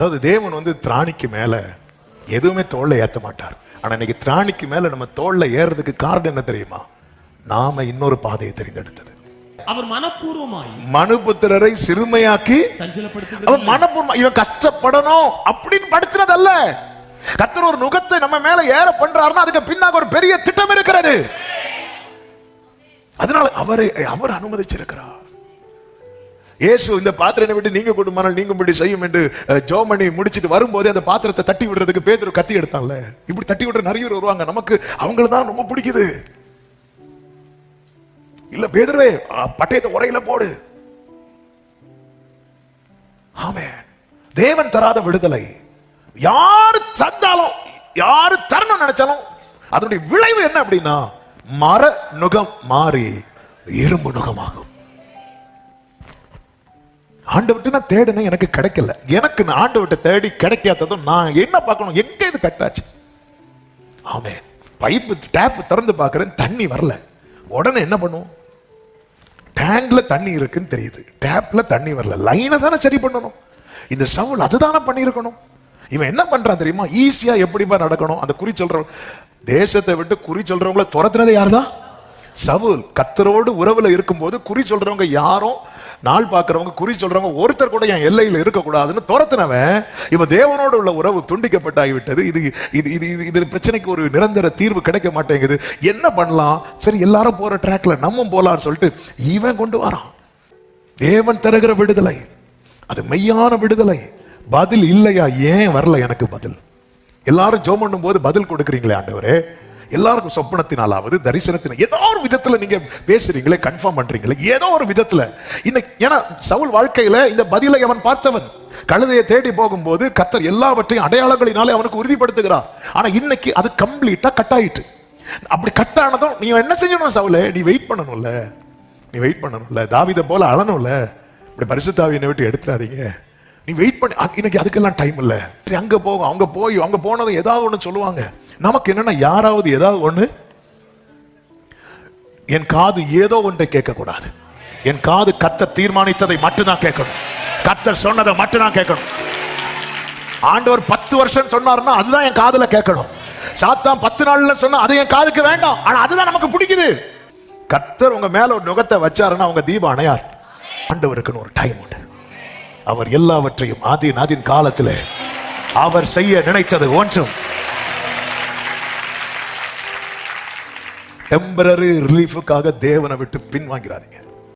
அதாவது தேவன் திராணிக்கு மேல எதுவுமே தோல்ல ஏத்த மாட்டார். ஆனா இன்னைக்கு திராணிக்கு மேல நம்ம தோல்ல ஏறதுக்கு காரணம் என்ன தெரியுமா? நாம இன்னொரு பாதையை தெரிந்தெடுத்தது. அவர் மனப்பூர்வமாய் மனுபுத்திரரை சிறுமையாக்கி அவன் மனப்பூர்வமா இவன் கஷ்டப்படணும் அப்படின்னு படுத்துனதல்ல. கர்த்தர் ஒரு நுகத்தை நம்ம மேல ஏற பண்றாருன்னா அதுக்கு பின்னாக ஒரு பெரிய திட்டம் இருக்கிறது. அதனால அவர் அனுமதிச்சிருக்கிறார். இயேசு இந்த பாத்திரத்தை விட்டு நீங்க கொடுமானால் நீங்கும்படி செய்யும் என்று ஜெபம் பண்ணி முடிச்சிட்டு வரும்போது அந்த பாத்திரத்தை தட்டி விடுறதுக்கு பேதுரு கத்தி எடுத்தான்ல. இப்படி தட்டி விடுற நிறைய பேர் வருவாங்க. நமக்கு அவங்கள தான் ரொம்ப பிடிக்குது. இல்ல பேதுருவே பட்டயத்தை உரையில போடு. ஆமென். தேவன் தராத விடுதலை யாரு தந்தாலும் யாரு தரணும் நினைச்சாலும் அதனுடைய விளைவு என்ன அப்படின்னா மர நுகம் மாறி இரும்பு நுகமாகும். ஆண்டவர்கிட்ட நான் தேடினேன், எனக்கு கிடைக்கல. எனக்கு நான் ஆண்டவர்கிட்ட தேடி கிடைக்காததும் நான் என்ன பார்க்கணும், எங்க இது கட்டாச்சு. ஆமென். பைப்பு டேப் திறந்து பார்க்கிறேன், தண்ணி வரல. உடனே என்ன பண்ணுவோம்? டேங்க்ல தண்ணி இருக்குன்னு தெரியுது, டேப்ல தண்ணி வரல, லைனை தானே சரி பண்ணணும். இந்த சவுல் அதுதானே பண்ணியிருக்கணும். இவன் என்ன பண்றான் தெரியுமா? ஈஸியா எப்படிப்பா நடக்கணும். அந்த குறி சொல்றவங்க தேசத்தை விட்டு குறி சொல்றவங்கள துரத்துனது யாருதான்? சவுல். கர்த்தரோடு உறவுல இருக்கும்போது குறி சொல்றவங்க யாரும் நாள் பார்க்கிறவங்க குறி சொல்றவங்க ஒருத்தர் கூட என் எல்லையில் இருக்கக்கூடாதுன்னு துரத்துனவன் இவன் தேவனோடு உள்ள உறவு துண்டிக்கப்பட்டாகிவிட்டது. இது இது இது இது பிரச்சனைக்கு ஒரு நிரந்தர தீர்வு கிடைக்க மாட்டேங்குது. என்ன பண்ணலாம்? சரி எல்லாரும் போற ட்ராக்ல நம்ம போலான்னு சொல்லிட்டு இவன் கொண்டு வரான். தேவன் தருகிற விடுதலை அது மெய்யான விடுதலை. பதில் இல்லையா? ஏன் வரல எனக்கு பதில்? எல்லாரும் ஜெபம் பண்ணும் போது பதில் கொடுக்குறீங்களே ஆண்டவரே. எல்லாருக்கும் சொப்பனத்தினாலாவது தரிசனத்தினால் ஏதோ ஒரு விதத்துல நீங்க பேசுறீங்களே, கன்ஃபார்ம் பண்றீங்களே ஏதோ ஒரு விதத்துல. இன்னைக்கு ஏன்னா சவுல் வாழ்க்கையில இந்த பதிலை அவன் பார்த்தவன். கழுதையை தேடி போகும்போது கர்த்தர் எல்லாவற்றையும் அடையாளங்களினாலே அவனுக்கு உறுதிப்படுத்துகிறார். ஆனா இன்னைக்கு அது கம்ப்ளீட்டா கட் ஆயிட்டு. அப்படி கட் ஆனதும் நீ என்ன செய்யணும் சவுலே? நீ வெயிட் பண்ணணும்ல, நீ வெயிட் பண்ணணும்ல, தாவீதை போல அழணும்ல. இப்படி பரிசுத்த ஆவியை விட்டு எடுத்துறாதீங்க. நீ வெயிட் பண்ணி இன்னைக்கு அதுக்கெல்லாம் டைம் இல்ல. அங்க போகும், அவங்க போனதும் ஏதாவது ஒண்ணு சொல்லுவாங்க. நமக்கு என்னன்னா யாராவது ஏதாவது ஒண்ணு, என் காது ஏதோ ஒன்றை கேட்க கூடாது. என் காது கர்த்தர் தீர்மானித்ததை மட்டும்தான் கேட்கணும். கர்த்தர் சொன்னதை மட்டும்தான் கேட்கணும். ஆண்டவர் 10 வருஷம் சொன்னாருன்னா அதுதான் என் காதுல கேட்கணும். சாத்தான் 10 நாள்ல சொன்னா அது என் காதுக்கு வேண்டாம். ஆனா அதுதான் நமக்கு பிடிக்குது. கர்த்தர் உங்க மேல ஒரு நுகத்தை வச்சாருன்னா அவங்க தீபம் அணையார். ஆண்டவருக்குன்னு ஒரு டைம் உண்டு. அவர் எல்லாவற்றையும் ஆதியின் காலத்தில் அவர் செய்ய நினைத்தது ஒன்றும் டெம்பரரி ரிலீஃபுக்காக தேவனை விட்டு பின்வாங்கிறாதீங்க.